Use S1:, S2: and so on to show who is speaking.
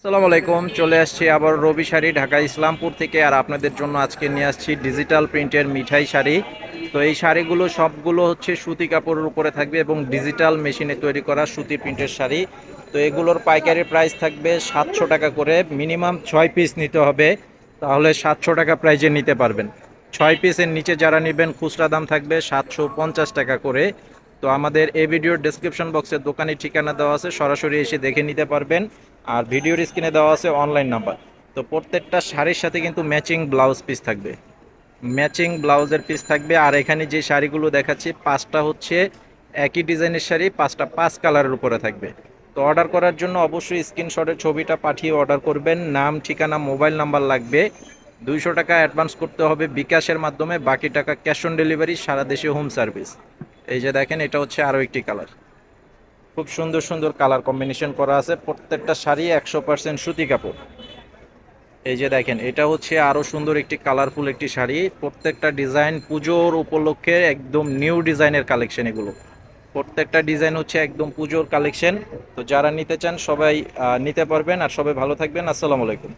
S1: আসসালামু আলাইকুম, চলে আসছি আবার রবি শাড়ি ঢাকা ইসলামপুর থেকে। আর আপনাদের জন্য আজকে নিয়ে আসছি ডিজিটাল প্রিন্টের মিঠাই শাড়ি। তো এই শাড়িগুলো সবগুলো হচ্ছে সুতি কাপড়ের উপরে থাকবে এবং ডিজিটাল মেশিনে তৈরি করা সুতি প্রিন্টের শাড়ি। তো এগুলোর পাইকারি প্রাইস থাকবে 700 টাকা করে, মিনিমাম 6 পিস নিতে হবে, তাহলে 700 টাকা প্রাইজে নিতে পারবেন। 6 পিসের নিচে যারা নেবেন খুচরা দাম থাকবে 750 টাকা করে। তো আমাদের এই ভিডিওর ডেসক্রিপশন বক্সে দোকানের ঠিকানা দেওয়া আছে, সরাসরি এসে দেখে নিতে পারবেন। আর ভিডিওর স্ক্রিনে দেওয়া আছে অনলাইন নাম্বার। তো প্রত্যেকটা শাড়ির সাথে কিন্তু ম্যাচিং ব্লাউজ পিস থাকবে, ম্যাচিং ব্লাউজের পিস থাকবে। আর এখানে যে শাড়িগুলো দেখাচ্ছি পাঁচটা হচ্ছে একই ডিজাইনের শাড়ি, পাঁচটা পাঁচ কালারের উপরে থাকবে। তো অর্ডার করার জন্য অবশ্যই স্ক্রিনশটের ছবিটা পাঠিয়ে অর্ডার করবেন। নাম, ঠিকানা, মোবাইল নাম্বার লাগবে। 200 টাকা অ্যাডভান্স করতে হবে বিকাশের মাধ্যমে, বাকি টাকা ক্যাশ অন ডেলিভারি, সারা দেশে হোম সার্ভিস। এই যে দেখেন, এটা হচ্ছে আরও একটি কালার। খুব সুন্দর সুন্দর কালার কম্বিনেশন করা আছে, প্রত্যেকটা শাড়ি 100% সুতি কাপড়। এই যে দেখেন, এটা হচ্ছে আরো সুন্দর একটি কালারফুল একটি শাড়ি। প্রত্যেকটা ডিজাইন পুজোর উপলক্ষে একদম নিউ ডিজাইনের কালেকশন এগুলো। প্রত্যেকটা ডিজাইন হচ্ছে একদম পুজোর কালেকশন। তো যারা নিতে চান সবাই নিতে পারবেন। আর সবাই ভালো থাকবেন। আসসালামু আলাইকুম।